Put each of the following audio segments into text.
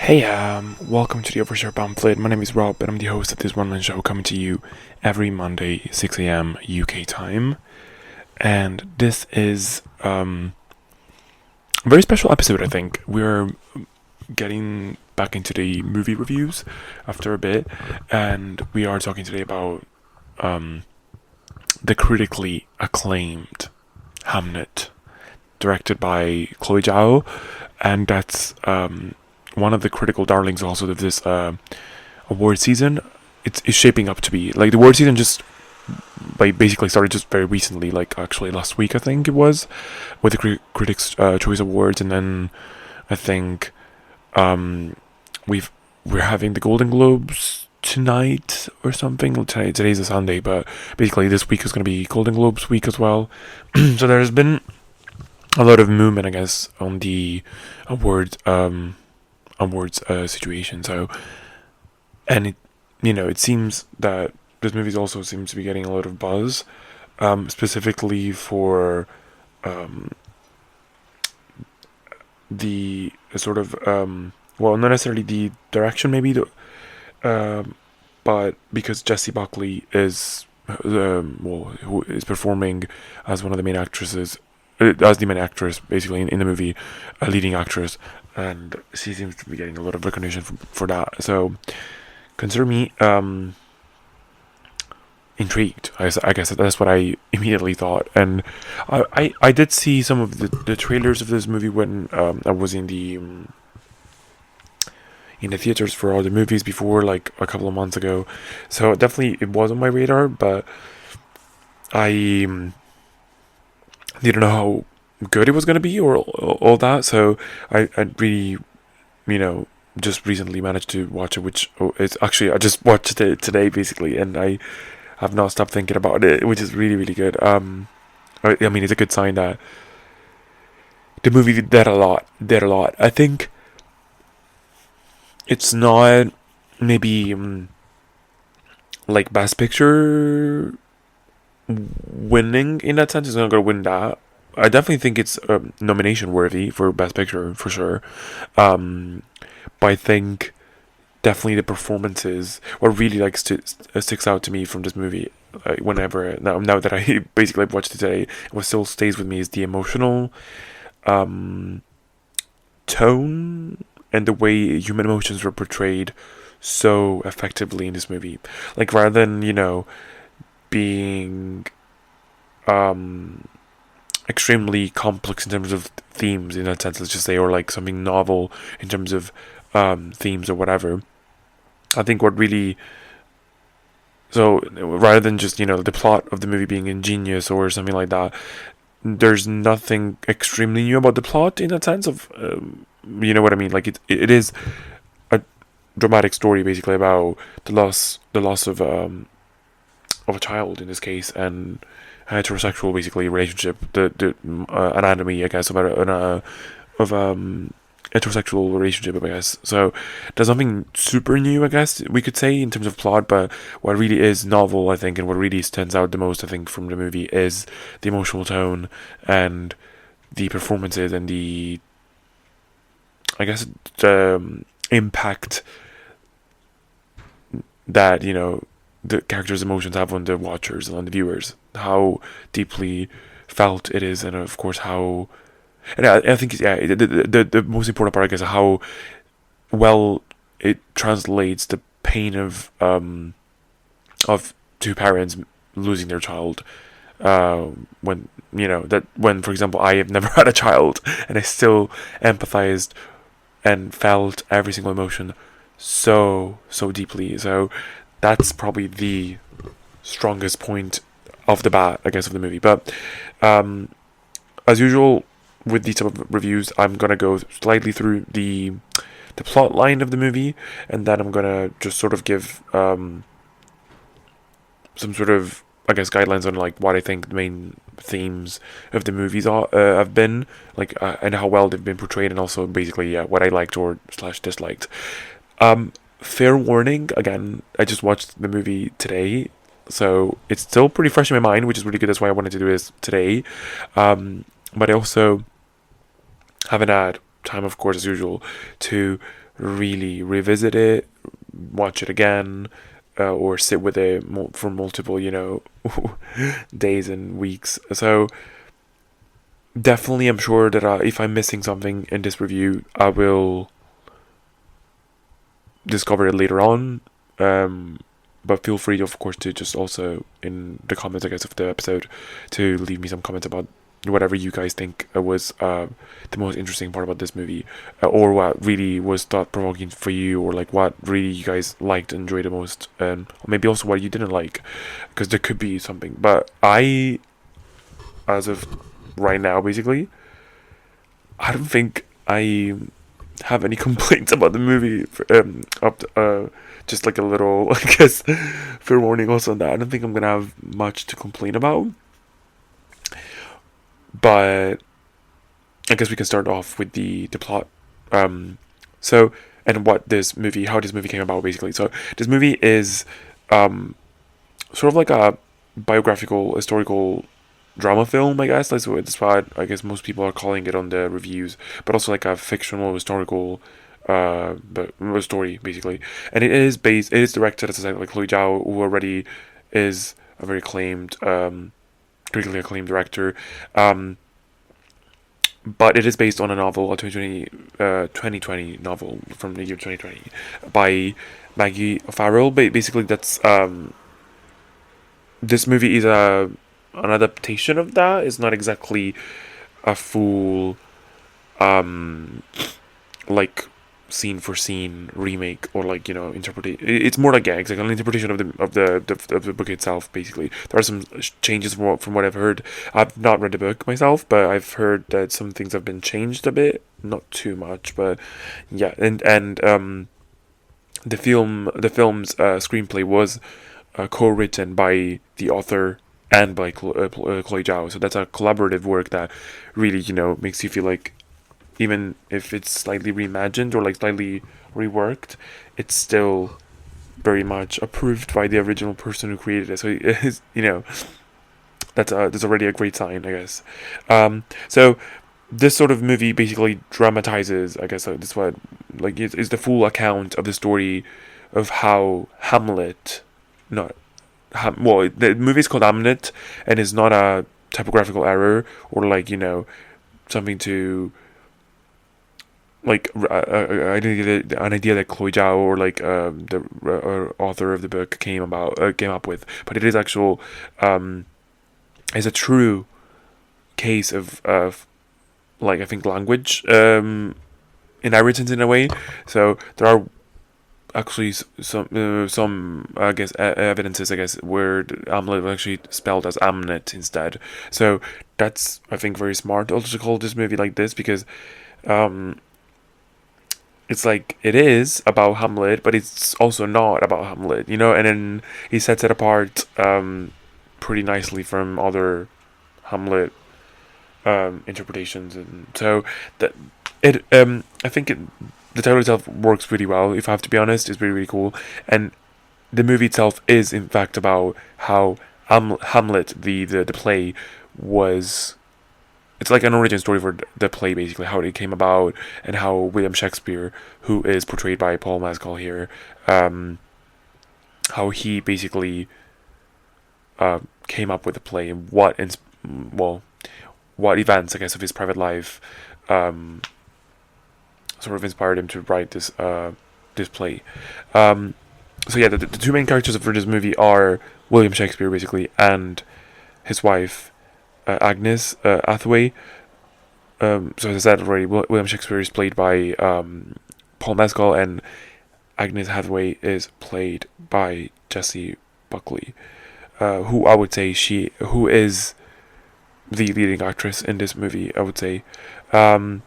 Hey, welcome to the Overshare Pamphlet. My name is Rob, and I'm the host of this one-man show coming to you every Monday, 6 a.m. UK time. And this is a very special episode, I think. We're getting back into the movie reviews after a bit, and we are talking today about the critically acclaimed Hamnet, directed by Chloé Zhao, and that's one of the critical darlings also of this award season. It's shaping up to be like the award season just basically started just very recently, like actually last week I think it was, with the Critics' Choice Awards, and then I think we're having the Golden Globes tonight or something. Today's a Sunday, but basically this week is going to be Golden Globes week as well. So there's been a lot of movement, I guess, on the awards situation. So, and it seems that this movie also seems to be getting a lot of buzz, specifically for the sort of well, not necessarily the direction, maybe but because Jesse Buckley is who is performing as one of the main actresses, as the main actress basically in the movie, a leading actress, and she seems to be getting a lot of recognition for that. So consider me intrigued. I guess that's what I immediately thought, and I did see some of the trailers of this movie when I was in the theaters for all the movies before, like a couple of months ago. So definitely it was on my radar, but I didn't know how good it was going to be or all that. So I really, just recently managed to watch it, which it's actually, I just watched it today basically, and I have not stopped thinking about it, which is really, really good. I mean, it's a good sign that the movie did a lot. I think it's not maybe like Best Picture winning in that sense. It's not going to win that. I definitely think it's nomination worthy for Best Picture for sure. But I think definitely the performances, what really like sticks out to me from this movie, whenever now that I basically watched it today, what still stays with me is the emotional tone and the way human emotions were portrayed so effectively in this movie. Like rather than being extremely complex in terms of themes in that sense, let's just say, or like something novel in terms of themes or whatever. I think what really, so rather than just the plot of the movie being ingenious or something like that, there's nothing extremely new about the plot in that sense of you know what I mean. Like it is a dramatic story basically about the loss of a child in this case, and heterosexual basically relationship, the anatomy, I guess, of heterosexual relationship, I guess. So there's nothing super new, I guess we could say, in terms of plot, but what really is novel, I think, and what really stands out the most, I think, from the movie is the emotional tone and the performances and the, I guess, the impact that the characters' emotions have on the watchers and on the viewers, how deeply felt it is, and of course how, and I think the most important part, I guess, is how well it translates the pain of two parents losing their child, when for example I have never had a child and I still empathized and felt every single emotion so deeply. So that's probably the strongest point of the bat, I guess, of the movie. But as usual with these type of reviews, I'm gonna go slightly through the plot line of the movie, and then I'm gonna just sort of give some sort of, I guess, guidelines on like what I think the main themes of the movies are have been like, and how well they've been portrayed, and also basically what I liked or / disliked. Fair warning, again, I just watched the movie today, so it's still pretty fresh in my mind, which is really good. That's why I wanted to do this today. But I also haven't had time, of course, as usual, to really revisit it, watch it again, or sit with it for multiple, days and weeks. So definitely, I'm sure that if I'm missing something in this review, I will discover it later on. But feel free, of course, to just also in the comments, I guess, of the episode, to leave me some comments about whatever you guys think was the most interesting part about this movie, or what really was thought provoking for you, or like what really you guys liked and enjoyed the most, and maybe also what you didn't like, because there could be something. But as of right now, basically, I don't think I have any complaints about the movie. Just like a little, I guess, fair warning also on that. I don't think I'm gonna have much to complain about. But I guess we can start off with the plot. So and how this movie came about basically. So this movie is sort of like a biographical historical drama film, I guess. That's what I guess most people are calling it on the reviews, but also like a fictional historical but story basically. And it is directed, as I said, like Chloé Zhao, who already is a very critically acclaimed director. But it is based on a novel, a 2020 novel from the year 2020 by Maggie Farrell. Basically, that's this movie is an adaptation of that. It's not exactly a full like scene for scene remake, or like interpretation. It's more like exactly an interpretation of the book itself. Basically, there are some changes from what I've heard. I've not read the book myself, but I've heard that some things have been changed a bit, not too much, but yeah. And the film's screenplay was co-written by the author and by Chloé Zhao. So that's a collaborative work that really makes you feel like, even if it's slightly reimagined or like slightly reworked, it's still very much approved by the original person who created it. So it is, that's already a great sign, I guess. So this sort of movie basically dramatizes, I guess that's what, like, is the full account of the story of how Hamlet, not well, the movie is called Hamnet, and it's not a typographical error, or like something to like an idea that Chloé Zhao, or like the author of the book, came up with, but it is actual is a true case of like, I think, language inheritance in a way. So there are actually some I guess evidences, I guess, where Hamlet was actually spelled as Amnet instead. So that's, I think, very smart also to call this movie like this, because it's like, it is about Hamlet, but it's also not about Hamlet, and then he sets it apart pretty nicely from other Hamlet interpretations. And so that I think the title itself works pretty well, if I have to be honest. It's really, really cool. And the movie itself is, in fact, about how Hamlet, the play, was... It's like an origin story for the play, basically, how it came about, and how William Shakespeare, who is portrayed by Paul Mescal here, how he basically came up with the play, and what events, I guess, of his private life sort of inspired him to write this play. So yeah, the two main characters for this movie are William Shakespeare, basically, and his wife, Agnes, Hathaway. So as I said already, William Shakespeare is played by Paul Mescal, and Agnes Hathaway is played by Jesse Buckley, who I would say who is the leading actress in this movie, I would say. So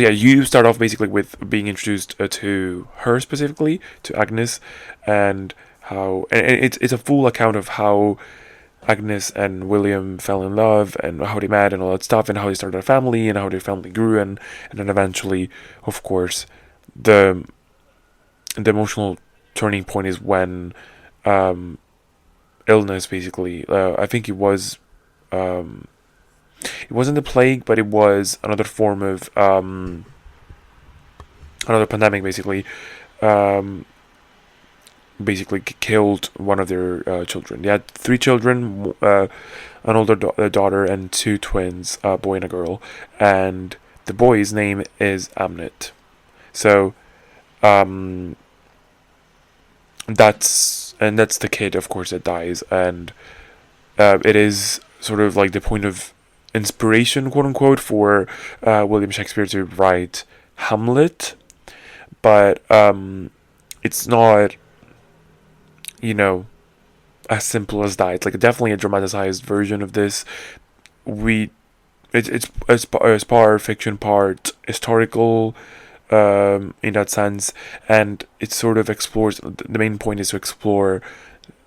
yeah, you start off basically with being introduced to her specifically, to Agnes, and how, and it's a full account of how Agnes and William fell in love, and how they met, and all that stuff, and how they started a family, and how their family grew, and then eventually, of course, the emotional turning point is when illness, basically. I think it wasn't the plague, but it was another form of another pandemic um, basically killed one of their children. They had three children, an older daughter and two twins, a boy and a girl, and the boy's name is Hamnet. So um, that's the kid, of course, that dies, and it is sort of like the point of inspiration, quote unquote, for William Shakespeare to write Hamlet, but it's not, you know, as simple as that. It's like definitely a dramatized version of this. We it's part fiction, part historical, in that sense, and it sort of explores. The main point is to explore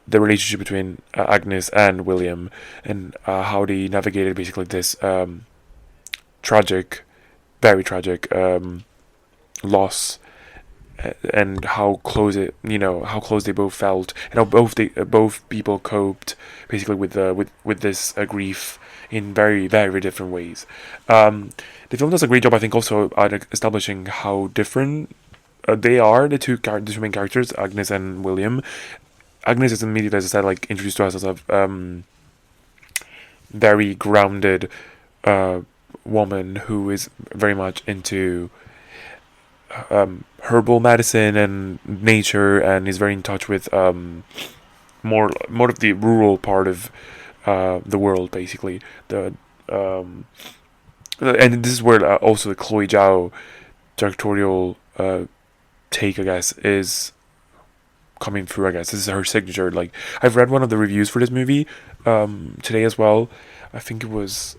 the relationship between Agnes and William, and how they navigated basically this tragic, very tragic loss, and how close how close they both felt, and how both people coped basically with this grief in very very different ways. The film does a great job, I think, also at establishing how different they are, the two main characters, Agnes and William. Agnes is immediately, as I said, like introduced to us as a very grounded woman who is very much into herbal medicine and nature, and is very in touch with more of the rural part of the world, basically. And this is where also the Chloé Zhao directorial take, I guess, is coming through. I guess this is her signature. Like, I've read one of the reviews for this movie today as well. I think it was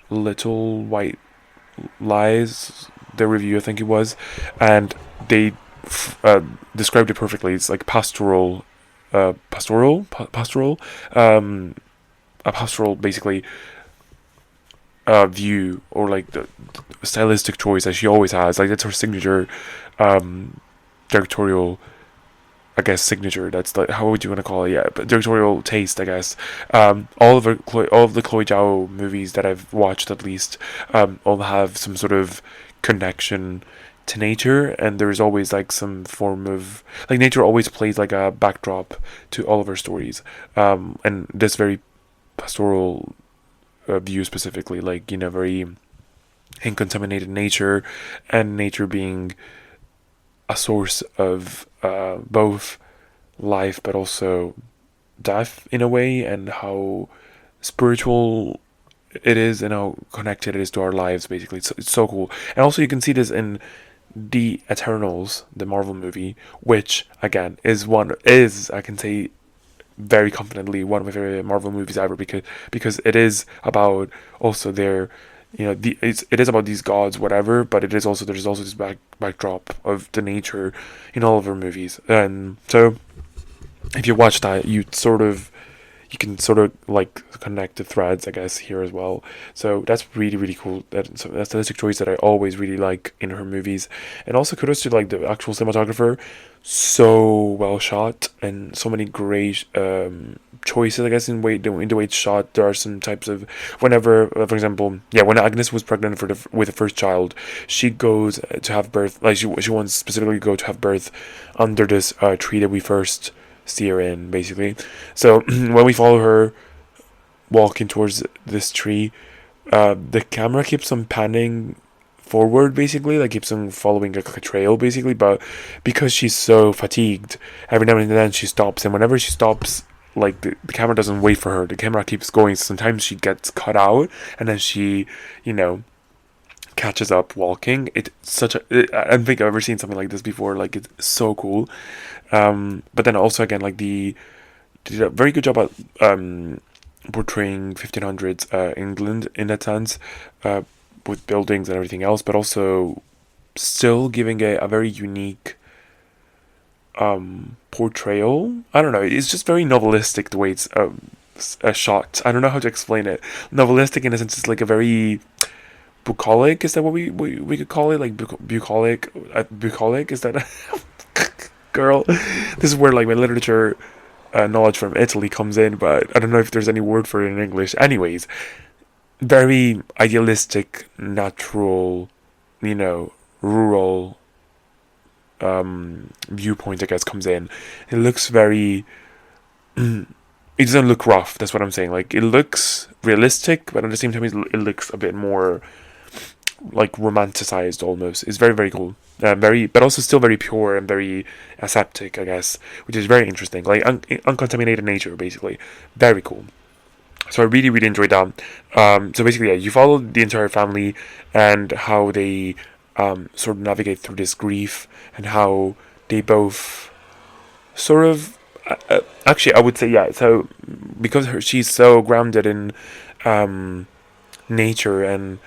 Little White Lies, the review, I think it was, and they described it perfectly. It's like pastoral, a pastoral basically view, or like the stylistic choice that she always has. Like, that's her signature directorial, I guess, signature. That's like, how would you want to call it? Yeah, but directorial taste, I guess. All of the Chloé Zhao movies that I've watched, at least, all have some sort of connection to nature, and there's always like some form of, like, nature always plays like a backdrop to all of her stories. And this very pastoral view specifically, like, very uncontaminated nature, and nature being a source of both life but also death in a way, and how spiritual it is and how connected it is to our lives, basically. It's so cool. And also you can see this in The Eternals, the Marvel movie, which again is I can say very confidently one of my favorite Marvel movies ever, because it is about also their, it is about these gods, whatever, but there's also this backdrop of the nature in all of our movies. And so if you watch that, you can sort of like connect the threads, I guess, here as well. So that's really really cool. That's a stylistic choice that I always really like in her movies. And also kudos to like the actual cinematographer, so well shot, and so many great choices, I guess, in the way it's shot. There are some types of, whenever for example, when Agnes was pregnant with the first child, she goes to have birth, like she wants specifically to go to have birth under this tree that we first see her in, basically. So when we follow her walking towards this tree, the camera keeps on panning forward, basically, like keeps on following a trail, basically. But because she's so fatigued, every now and then she stops, and whenever she stops, like the camera doesn't wait for her, the camera keeps going. Sometimes she gets cut out, and then she catches up walking. I don't think I've ever seen something like this before. Like, it's so cool. But then also, again, like they did a very good job at portraying 1500s England in that sense, with buildings and everything else, but also still giving a very unique portrayal. I don't know, it's just very novelistic the way it's shot. I don't know how to explain it. Novelistic in a sense, it's like a very bucolic. Is that what we could call it? Like bucolic? Bucolic? Is that girl? This is where like my literature knowledge from Italy comes in, but I don't know if there's any word for it in English. Anyways, very idealistic, natural, rural viewpoint, I guess, comes in. It looks very. It doesn't look rough. That's what I'm saying. Like, it looks realistic, but at the same time, it looks a bit more like romanticized almost. It's very, very cool. Very, but also still very pure and very aseptic, I guess, which is very interesting. Like uncontaminated nature, basically. Very cool. So I really, really enjoyed that. So basically, yeah, you follow the entire family and how they sort of navigate through this grief, and how they both sort of actually, I would say, yeah. So because she's so grounded in nature and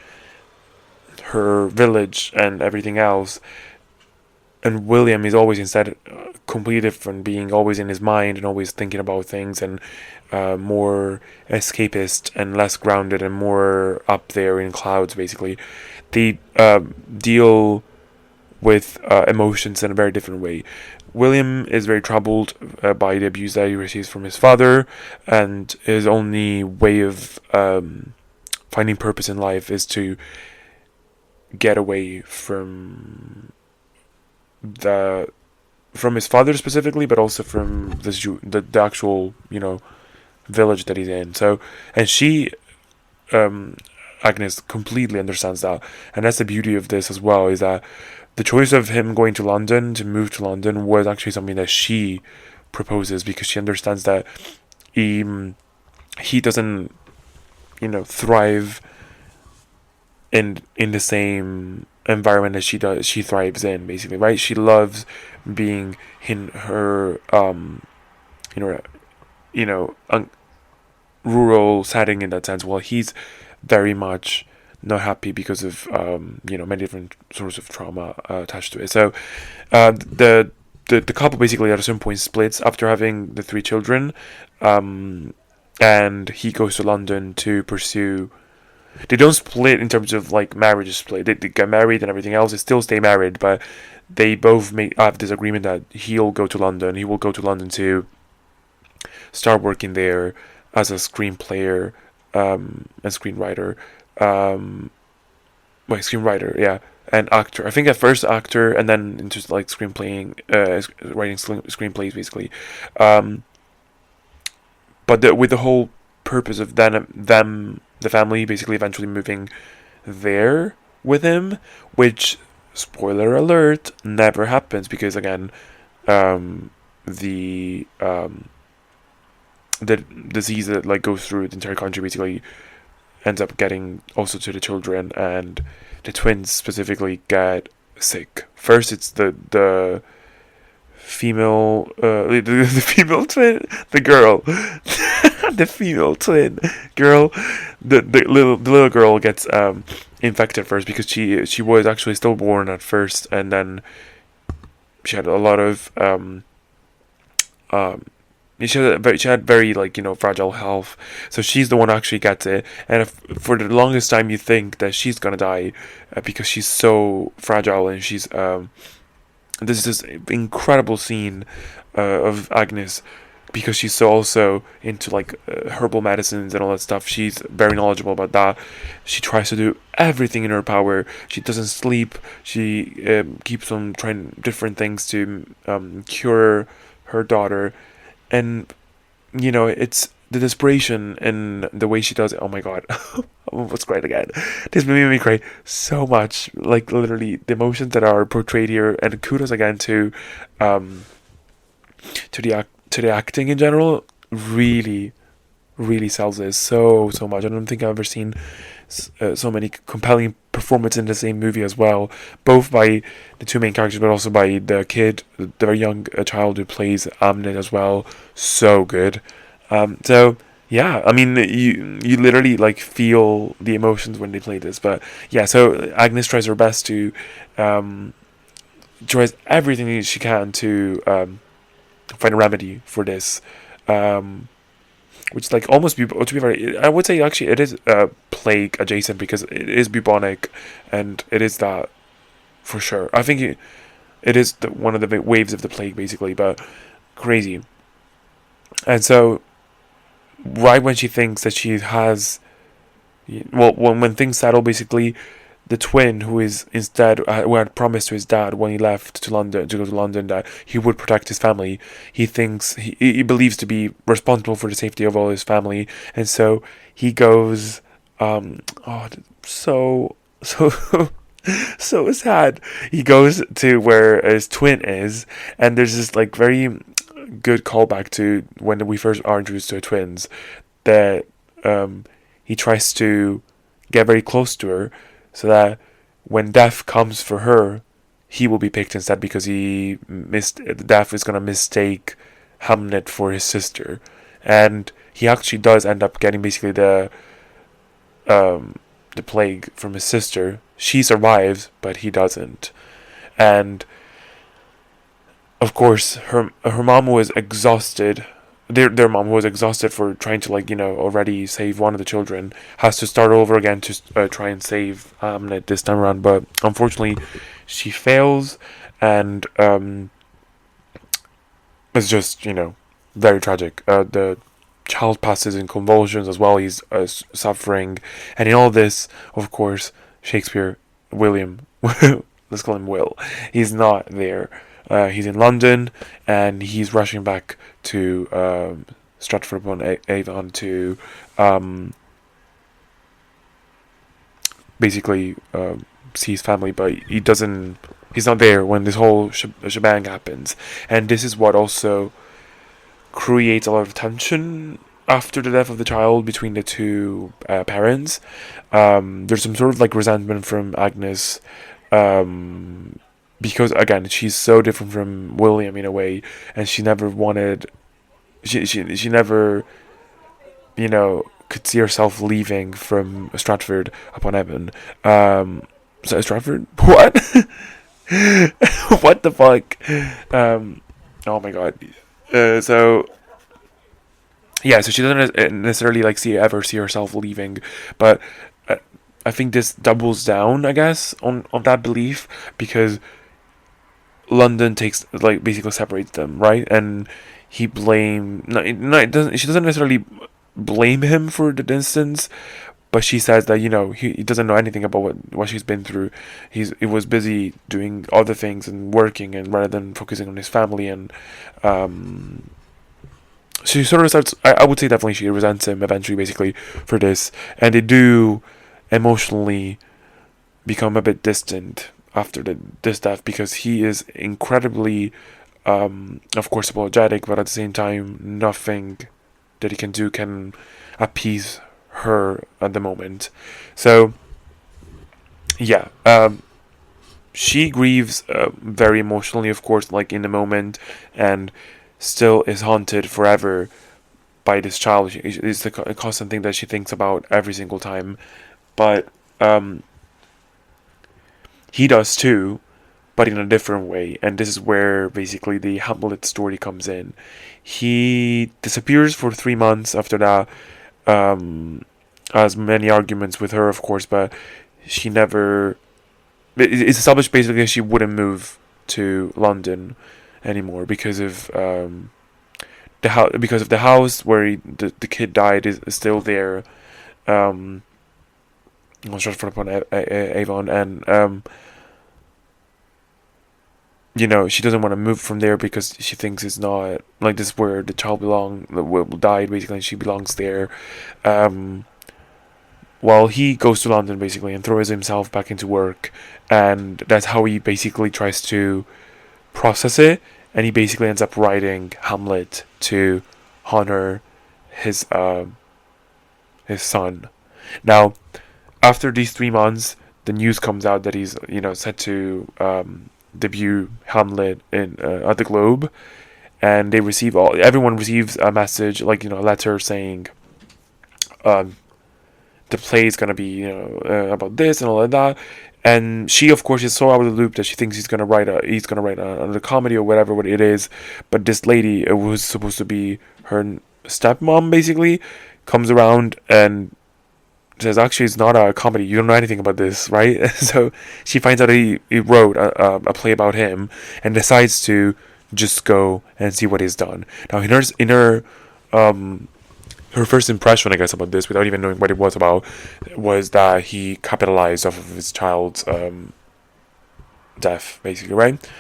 her village and everything else, and William is always instead completely different, being always in his mind and always thinking about things, and more escapist and less grounded and more up there in clouds, basically. They deal with emotions in a very different way. William is very troubled by the abuse that he receives from his father, and his only way of finding purpose in life is to get away from his father specifically, but also from the actual, village that he's in. So, and she, Agnes, completely understands that, and that's the beauty of this as well, is that the choice of him going to move to London, was actually something that she proposes, because she understands that he doesn't, thrive in the same environment as she thrives in, basically, right? She loves being in her rural setting in that sense, while he's very much not happy because of many different sorts of trauma attached to it. So the couple basically at some point splits after having the 3 children, and he goes to London to pursue. They don't split in terms of like marriage split. They get married and everything else. They still stay married, but they both have this agreement that he will go to London to start working there as a screenplayer and screenwriter. Screenwriter, yeah, and actor. I think at first actor, and then into like screenplaying, writing screenplays, basically. But with the whole purpose of them, the family, basically eventually moving there with him, which, spoiler alert, never happens, because again, the disease that like goes through the entire country basically ends up getting also to the children, and the twins specifically get sick. First, it's the female, the female twin, the girl, the female twin girl, the little girl gets infected first, because she was actually stillborn at first, and then she had a lot of she had very like fragile health, so she's the one who actually gets it, and for the longest time you think that she's gonna die because she's so fragile, and she's there's this incredible scene of Agnes, because she's so also into like herbal medicines and all that stuff. She's very knowledgeable about that. She tries to do everything in her power. She doesn't sleep. She keeps on trying different things to cure her daughter, and it's the desperation and the way she does it. Oh my god, what's great again? This movie made me cry so much. Like literally, the emotions that are portrayed here, and kudos again to the acting in general. Really, really sells this so much. I don't think I've ever seen so many compelling performances in the same movie as well, both by the 2 main characters, but also by the kid, the very young child who plays Hamnet as well. So good. So yeah, I mean, you literally like feel the emotions when they play this. But yeah, so Agnes tries her best to tries everything she can to find a remedy for this, which like almost to be very, I would say actually it is plague adjacent, because it is bubonic, and it is that for sure. I think it is one of the waves of the plague, basically, but crazy. And so right when she thinks that she has, well, when things settle, basically the twin who is instead who had promised to his dad when he left to London to go to London that he would protect his family. He thinks he believes to be responsible for the safety of all his family, and so he goes. Oh, so so sad. He goes to where his twin is, and there's this like very good callback to when we first are introduced to twins, that he tries to get very close to her so that when death comes for her, he will be picked instead because death is gonna mistake Hamnet for his sister, and he actually does end up getting basically the plague from his sister. She survives, but he doesn't, and of course her mom was exhausted. Their mom, who was exhausted for trying to already save one of the children, has to start over again to try and save Hamnet this time around. But unfortunately, she fails, and it's just very tragic. The child passes in convulsions as well. He's suffering, and in all this, of course, Shakespeare, William, let's call him Will. He's not there. He's in London, and he's rushing back to Stratford-upon-Avon to basically see his family, but he doesn't. He's not there when this whole shebang happens, and this is what also creates a lot of tension after the death of the child between the two parents. There's some sort of like resentment from Agnes. Because again, she's so different from William in a way, and she never wanted, she never, could see herself leaving from Stratford upon Avon. So Stratford, what? What the fuck? Oh my god. So she doesn't necessarily ever see herself leaving, but I think this doubles down, I guess, on that belief, because London basically separates them, right? And he it doesn't. She doesn't necessarily blame him for the distance, but she says that he doesn't know anything about what she's been through. He was busy doing other things and working, and rather than focusing on his family, and she sort of starts. I would say definitely she resents him eventually, basically, for this, and they do emotionally become a bit distant after this death, because he is incredibly, of course, apologetic, but at the same time, nothing that he can do can appease her at the moment. So, yeah, she grieves very emotionally, of course, in the moment, and still is haunted forever by this child. It's a constant thing that she thinks about every single time, but he does too, but in a different way. And this is where basically the Hamlet story comes in. He disappears for 3 months after that. Has many arguments with her, of course, but she never. It's established basically that she wouldn't move to London anymore because of the house where the kid died is still there. On Stratford-upon-Avon, and she doesn't want to move from there because she thinks it's not this is where the child will die basically, and she belongs there. Well, he goes to London basically and throws himself back into work, and that's how he basically tries to process it, and he basically ends up writing Hamlet to honor his son. Now, after these 3 months, the news comes out that he's set to debut Hamlet in at the Globe, and everyone receives a message a letter saying the play is gonna be about this and all of that. And she, of course, is so out of the loop that she thinks he's gonna write another comedy or whatever it is. But this lady, who's supposed to be her stepmom, basically, comes around and says, actually, it's not a comedy. You don't know anything about this, right? So she finds out he wrote a play about him and decides to just go and see what he's done. Now, in her her first impression, I guess, about this, without even knowing what it was about, was that he capitalized off of his child's death, basically, right?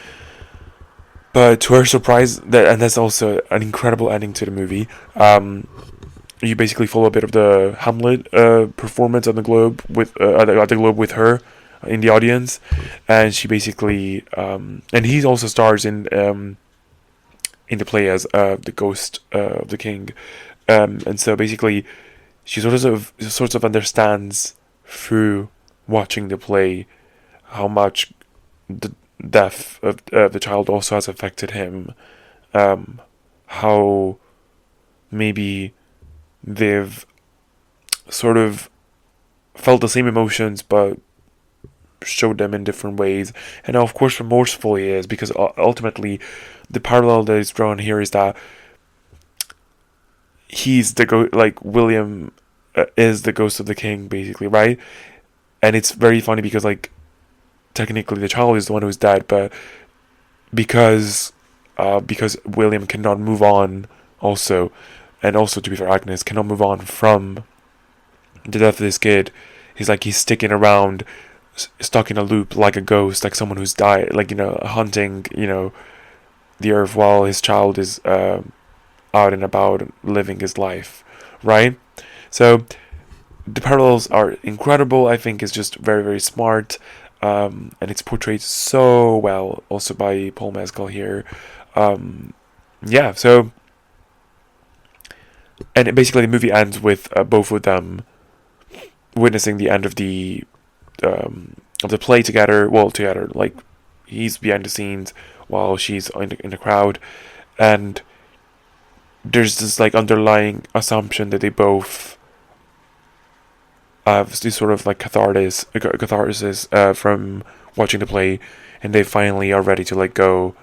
But to her surprise, and that's also an incredible ending to the movie. You basically follow a bit of the Hamlet performance on the Globe at the Globe with her in the audience, and she basically and he also stars in the play as the ghost of the king, and so basically she sort of understands through watching the play how much the death of the child also has affected him, how maybe they've sort of felt the same emotions but showed them in different ways, and of course remorseful he is, because ultimately the parallel that is drawn here is that he's like William is the ghost of the king, basically, right? And it's very funny because, like, technically the child is the one who's dead, but because William cannot move on also, and also, to be fair, Agnes cannot move on from the death of this kid, he's sticking around, stuck in a loop like a ghost, like someone who's died, like, hunting, the earth while his child is out and about living his life, right? So the parallels are incredible. I think it's just very, very smart, and it's portrayed so well also by Paul Mescal here. So, and basically the movie ends with both of them witnessing the end of the play together. Well, together, like, he's behind the scenes while she's in the crowd, and there's this, like, underlying assumption that they both have this sort of, like, catharsis from watching the play, and they finally are ready to let go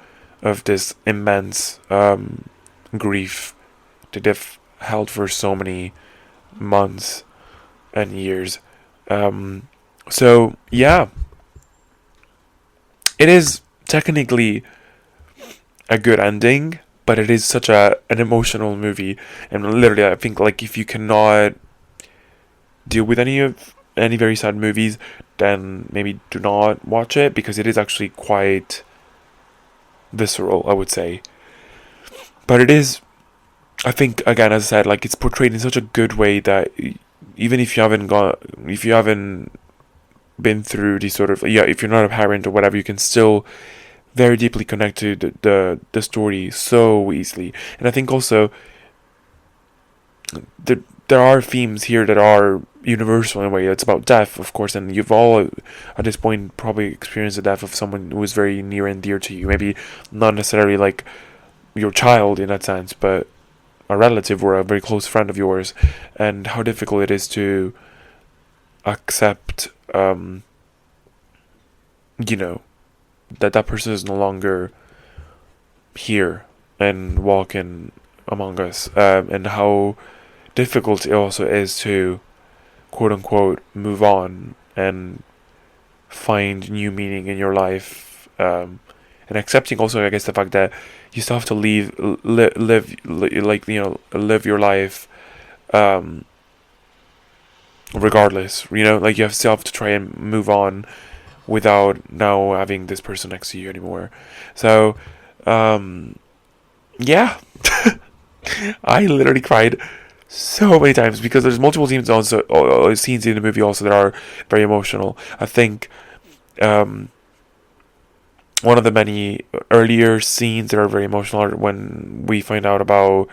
of this immense grief that they've held for so many months and years. So yeah, it is technically a good ending, but it is such an emotional movie, and literally I think, like, if you cannot deal with any very sad movies, then maybe do not watch it, because it is actually quite visceral, I would say. But it is, I think, again, as I said, like, it's portrayed in such a good way that even if you haven't been through these sort of, if you're not a parent or whatever, you can still very deeply connect to the story so easily. And I think also there are themes here that are universal in a way. It's about death, of course, and you've all at this point probably experienced the death of someone who is very near and dear to you. Maybe not necessarily like your child in that sense, but a relative or a very close friend of yours, and how difficult it is to accept that person is no longer here and walking among us, and how difficult it also is to quote unquote move on and find new meaning in your life, and accepting also, I guess, the fact that you still have to live your life regardless, like you still have to try and move on without now having this person next to you anymore. So yeah. I literally cried so many times because there's multiple scenes in the movie also that are very emotional. I think one of the many earlier scenes that are very emotional are when we find out about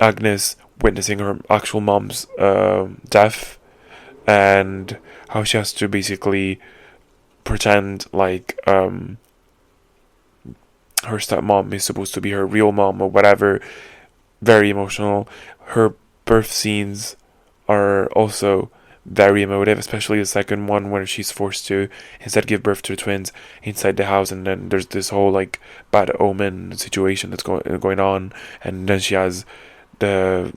Agnes witnessing her actual mom's death, and how she has to basically pretend like her stepmom is supposed to be her real mom or whatever. Very emotional. Her birth scenes are also very emotive, especially the second one where she's forced to instead give birth to twins inside the house, and then there's this whole like bad omen situation that's going on, and then she has the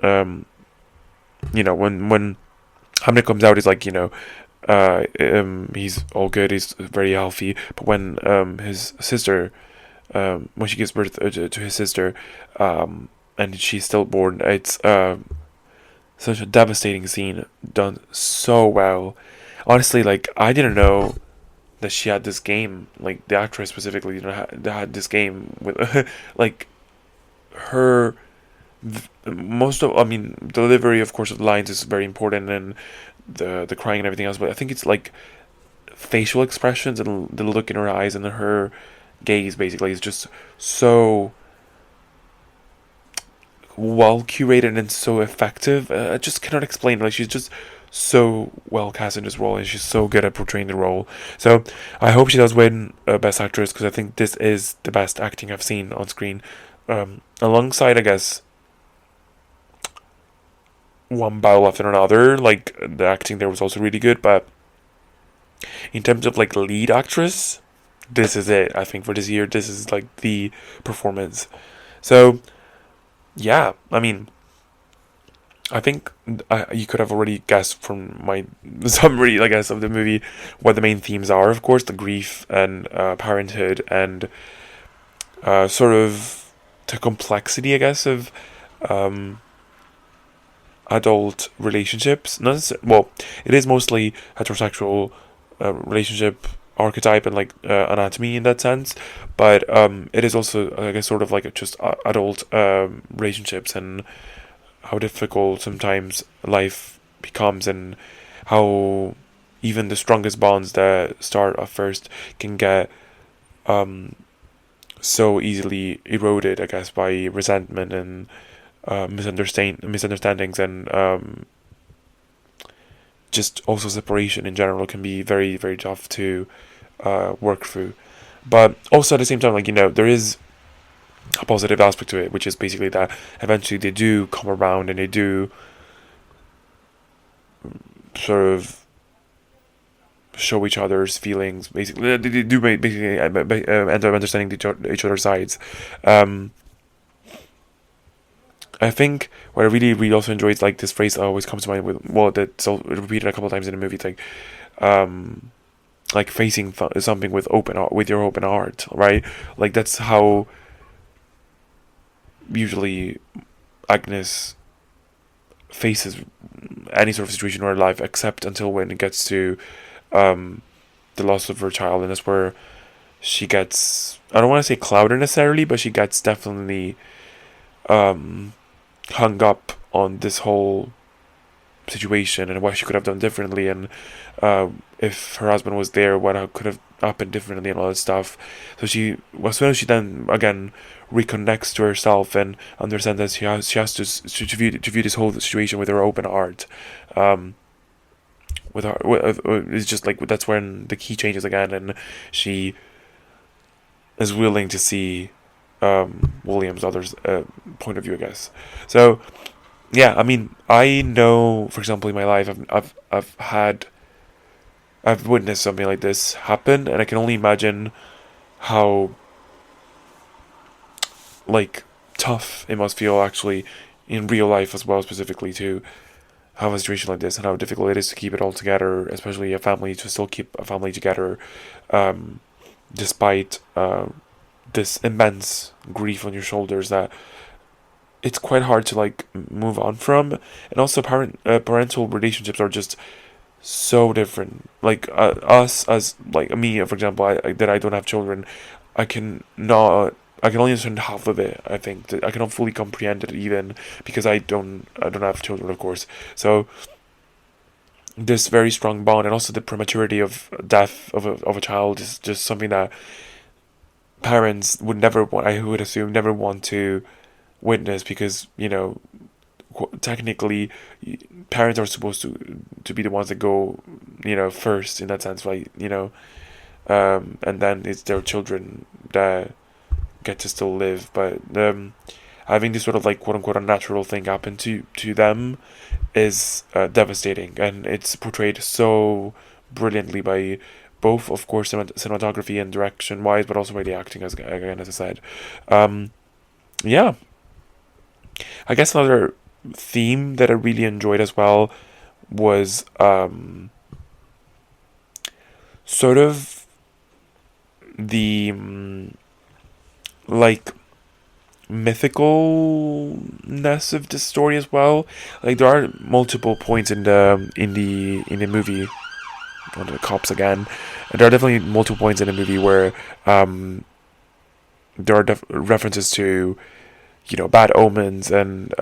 when Hamnet comes out, he's like, he's all good, he's very healthy, but when his sister when she gives birth to his sister, and and she's stillborn. It's such a devastating scene, done so well. Honestly, like, I didn't know that she had this game. Like, the actress specifically, had this game with like her. Most of, I mean, delivery, of course, of the lines is very important, and the crying and everything else. But I think it's like facial expressions and the look in her eyes and her gaze, basically, is just so well curated and so effective. I just cannot explain. Like, she's just so well cast in this role, and she's so good at portraying the role. So I hope she does win Best Actress, because I think this is the best acting I've seen on screen. Alongside, I guess, one battle after another. Like, the acting there was also really good, but in terms of like lead actress, this is it. I think for this year, this is like the performance. So yeah, I mean, I think you could have already guessed from my summary, I guess, of the movie what the main themes are. Of course, the grief and parenthood, and sort of the complexity, I guess, of adult relationships. Not well, it is mostly heterosexual relationship archetype and like anatomy in that sense, but it is also, I guess, sort of like just adult relationships, and how difficult sometimes life becomes, and how even the strongest bonds that start at first can get so easily eroded, I guess, by resentment and misunderstandings, and just also separation in general can be very, very tough to work through. But also at the same time, like, there is a positive aspect to it, which is basically that eventually they do come around, and they do sort of show each other's feelings. Basically, they do basically end up understanding each other's sides. I think what I really, really also enjoy is like this phrase that always comes to mind with, well, that's repeated a couple of times in the movie. It's like facing something with your open heart, right? Like, that's how usually Agnes faces any sort of situation in her life, except until when it gets to the loss of her child, and that's where she gets, I don't want to say clouded necessarily, but she gets definitely hung up on this whole situation and what she could have done differently, and if her husband was there, what could have happened differently, and all that stuff. So she, as soon as she then again reconnects to herself and understands that she has to view this whole situation with her open heart, with her, it's just like that's when the key changes again, and she is willing to see William's other's point of view, I guess. So yeah, I mean, I know, for example, in my life, I've witnessed something like this happen, and I can only imagine how like tough it must feel actually in real life as well, specifically to have a situation like this, and how difficult it is to keep it all together, especially a family, to still keep a family together, despite this immense grief on your shoulders that it's quite hard to like move on from. And also parental relationships are just so different. Like us, as like me, for example, that I don't have children, I can not, I can only understand half of it. I think that I cannot fully comprehend it, even because I don't have children, of course. So this very strong bond, and also the prematurity of death of a child, is just something that parents would never want, I would assume, never want to witness, because technically parents are supposed to be the ones that go first in that sense, right? And then it's their children that get to still live, but having this sort of like quote unquote unnatural thing happen to them is devastating, and it's portrayed so brilliantly by both, of course, cinematography and direction wise, but also by the acting, as I said. Yeah, I guess another theme that I really enjoyed as well was sort of the like mythicalness of the story as well. Like there are multiple points in the movie. On the cops again. There are definitely multiple points in the movie where there are references to, bad omens, and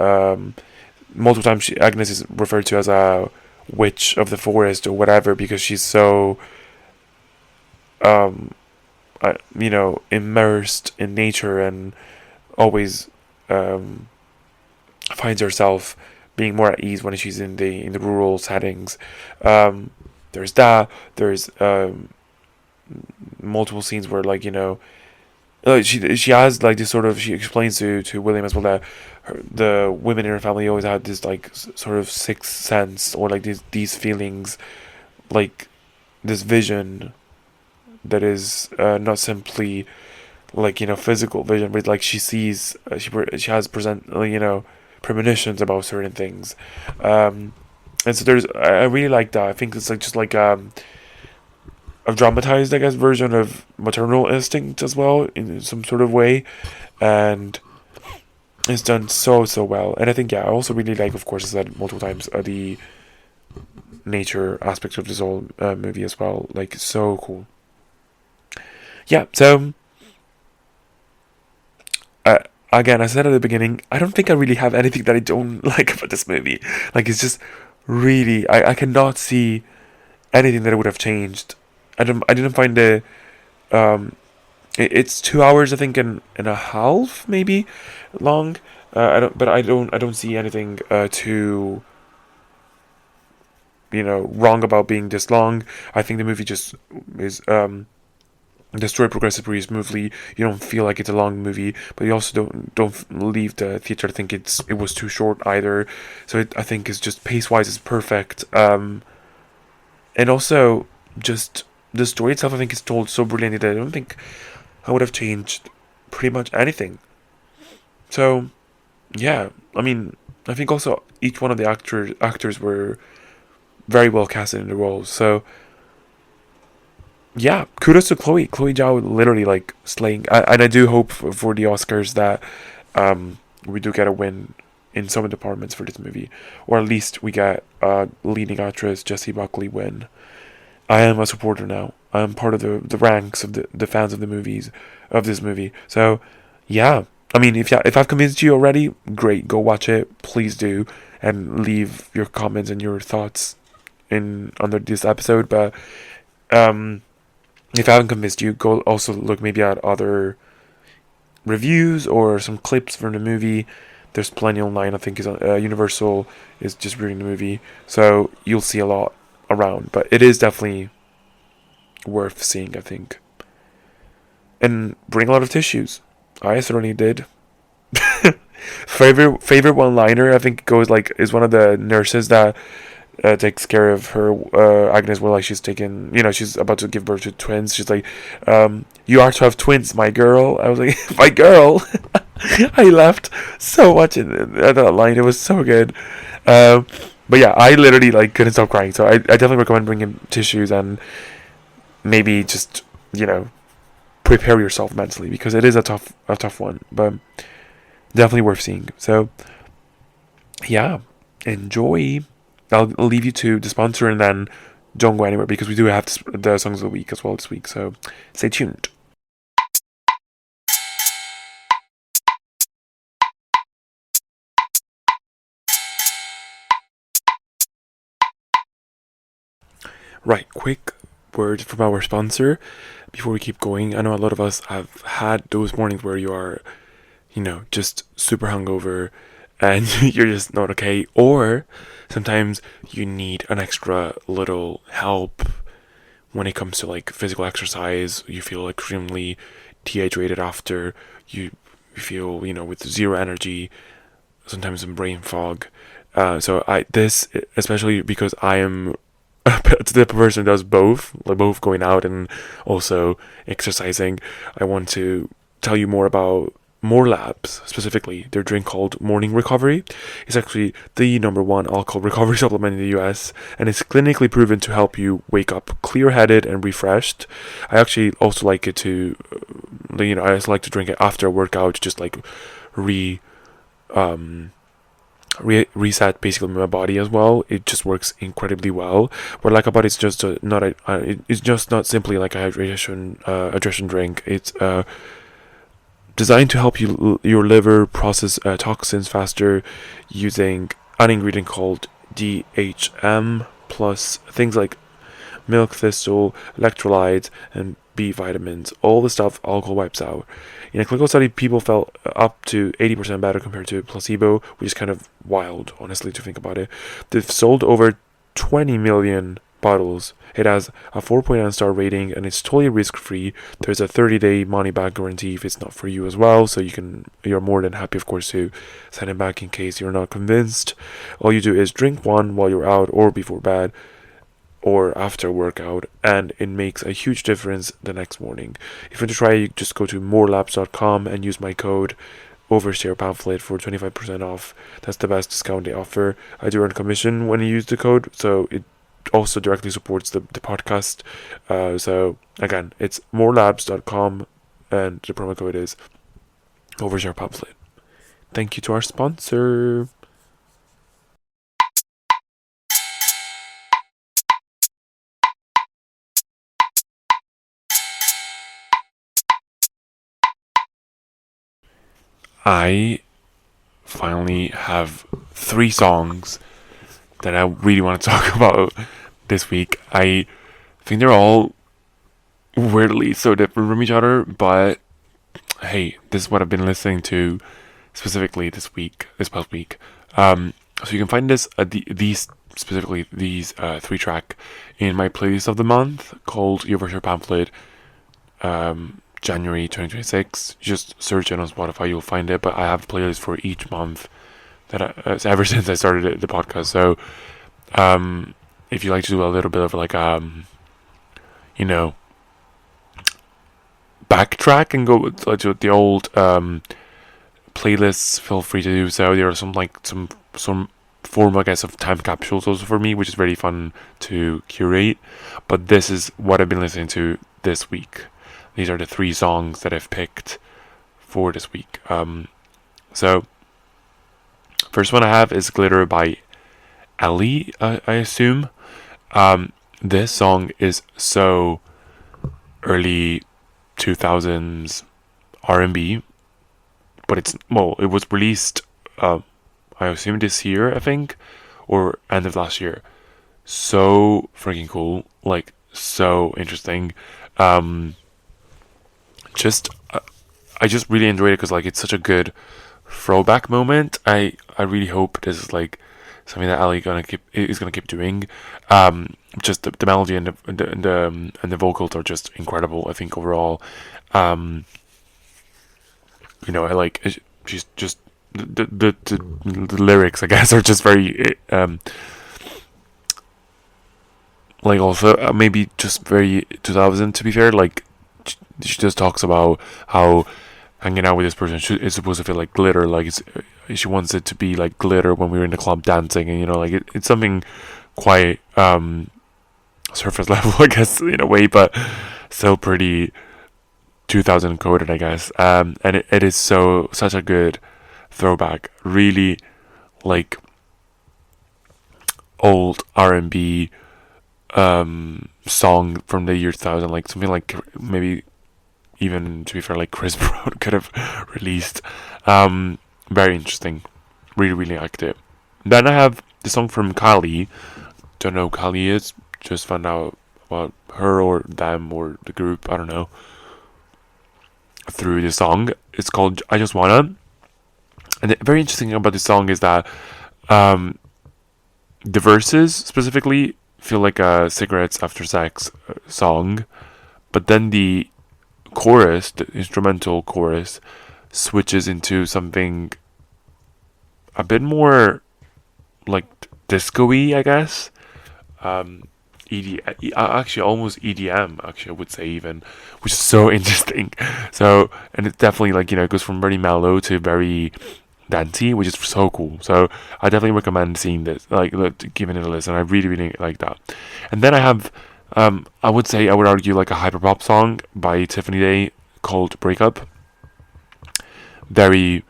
multiple times Agnes is referred to as a witch of the forest or whatever, because she's so immersed in nature, and always finds herself being more at ease when she's in the rural settings. There's that. There's multiple scenes where, like, she has like this sort of, she explains to William as well that the women in her family always had this like sort of sixth sense, or like these feelings, like this vision that is not simply like physical vision, but like she sees, she has premonitions about certain things, and so I really like that. I think it's like just like a dramatized, I guess, version of maternal instinct as well, in some sort of way, and it's done so well. And I think, I also really like, of course, I said multiple times, the nature aspect of this whole movie as well. Like, so cool. Yeah, so again, I said at the beginning, I don't think I really have anything that I don't like about this movie. Like, it's just really, I cannot see anything that I would have changed. I didn't find it's 2 hours, I think, and a half maybe long. I don't see anything too wrong about being this long. I think the movie just is the story progresses pretty smoothly. You don't feel like it's a long movie, but you also don't leave the theater to think it was too short either. So I think it's just pace wise is perfect. And also just the story itself, I think, is told so brilliantly that I don't think I would have changed pretty much anything. So yeah, I mean, I think also each one of the actors were very well casted in the roles. So yeah, kudos to Chloé Zhao, literally like slaying. And I do hope for the Oscars that we do get a win in some departments for this movie, or at least we get leading actress Jesse Buckley win. I am a supporter now. I am part of the ranks of the fans of this movie. So yeah, I mean, if I've convinced you already, great, go watch it. Please do, and leave your comments and your thoughts under this episode. But if I haven't convinced you, go also look maybe at other reviews or some clips from the movie. There's plenty online. I think Universal is just reviewing the movie, so you'll see a lot around. But it is definitely worth seeing, I think. And bring a lot of tissues. I certainly did. favorite one-liner, I think, is one of the nurses that takes care of her Agnes, while like she's she's about to give birth to twins. She's like, you are to have twins, my girl. I was like, my girl. I laughed so much at that line. It was so good. But yeah, I literally like couldn't stop crying. So I definitely recommend bringing tissues, and maybe just prepare yourself mentally, because it is a tough one, but definitely worth seeing. So yeah, enjoy. I'll leave you to the sponsor, and then don't go anywhere, because we do have the songs of the week as well this week. So stay tuned. Right, quick word from our sponsor before we keep going. I know a lot of us have had those mornings where you are, just super hungover and you're just not okay, or sometimes you need an extra little help when it comes to like physical exercise. You feel extremely dehydrated after, you feel with zero energy, sometimes in brain fog. So this, especially because I am the person who does both going out and also exercising, I want to tell you more about More Labs, specifically their drink called Morning Recovery. It's actually the #1 alcohol recovery supplement in the US, and it's clinically proven to help you wake up clear-headed and refreshed. I actually also like it to, I also like to drink it after a workout, just like reset basically my body as well. It just works incredibly well. What I like about it's just it's just not simply like a hydration drink. It's designed to help your liver process toxins faster using an ingredient called DHM plus things like milk thistle, electrolytes, and B vitamins. All the stuff alcohol wipes out. In a clinical study, people felt up to 80% better compared to placebo, which is kind of wild, honestly, to think about it. They've sold over 20 million bottles. It has a 4.9 star rating and it's totally risk-free. There's a 30-day money-back guarantee if it's not for you as well, so you're more than happy, of course, to send it back in case you're not convinced. All you do is drink one while you're out or before bed or after workout, and it makes a huge difference the next morning. If you want to try, you just go to morelabs.com and use my code Overshare Pamphlet for 25% off. That's the best discount they offer. I do earn commission when you use the code, so it also directly supports the podcast. So again, it's morelabs.com and the promo code is Overshare Pamphlet. Thank you to our sponsor. I finally have 3 songs that I really want to talk about this week. I think they're all weirdly so different from each other, but hey, this is what I've been listening to specifically this past week. So you can find these 3-track in my playlist of the month called Overshare Pamphlet. January 2026. Just search it on Spotify, you'll find it. But I have a playlist for each month that ever since I started the podcast. So, if you like to do a little bit of like backtrack and go to the old playlists, feel free to do so. There are some form, I guess, of time capsules also for me, which is very fun to curate. But this is what I've been listening to this week. These are the 3 songs that I've picked for this week. So, first one I have is Glitter by Ellie, I assume. This song is so early 2000s R&B, but it was released, I assume this year, I think, or end of last year. So freaking cool, like, so interesting. I just really enjoyed it because like it's such a good throwback moment. I really hope this is like something that Ali is gonna keep doing. Just the melody and the vocals are just incredible. I think overall, I like she's just the lyrics, I guess, are just very like also maybe just very 2000, to be fair. Like she just talks about how hanging out with this person is supposed to feel like glitter, like she wants it to be like glitter when we were in the club dancing, and like it's something quite surface level, I guess, in a way, but still pretty 2000 coded, I guess. And it is such a good throwback, really like old R&B song from the year 2000, like something like maybe even, to be fair, like Chris Brown could have released. Very interesting. Really, really liked it. Then I have the song from Kylie. Don't know who Kylie is. Just found out about her or them or the group, I don't know, through the song. It's called I Just Wanna. And the very interesting thing about this song is that the verses specifically feel like a cigarettes after sex song, but then the chorus, the instrumental chorus, switches into something a bit more like disco-y, I guess. Actually almost EDM, actually I would say, even, which is so interesting. So, and it definitely like it goes from very mellow to very dancey, which is so cool. So I definitely recommend seeing this, like giving it a listen. I really, really like that. And then I have I would argue like a hyperpop song by Tiffany Day called Breakup. Very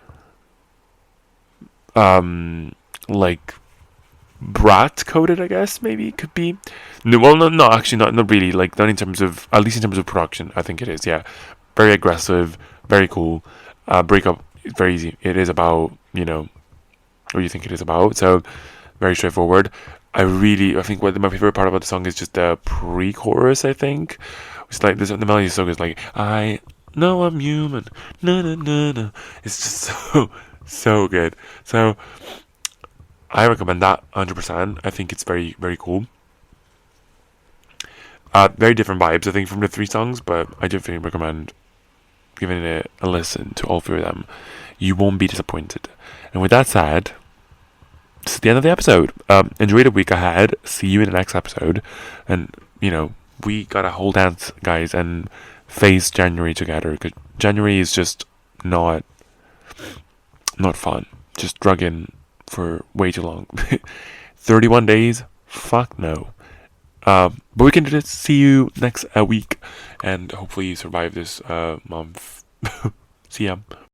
like brat coded, I guess. Maybe it could be. No, well, no, actually, not really. Like, not in terms of, at least in terms of production, I think it is. Yeah, very aggressive, very cool. Breakup is very easy. It is about, what you think it is about. So very straightforward. I think what my favorite part about the song is just the pre-chorus. I think it's like this. The melody is so good. It's like, I know I'm human. Na na na na. It's just so good. So I recommend that 100%. I think it's very very cool. Very different vibes, I think, from the three songs, but I definitely recommend giving it a listen to all three of them. You won't be disappointed. And with that said, this is the end of the episode. Enjoy the week ahead. See you in the next episode. And, we got a whole dance, guys, and face January together. Because January is just not fun. Just drug in for way too long. 31 days? Fuck no. But we can just see you next week. And hopefully you survive this month. See ya.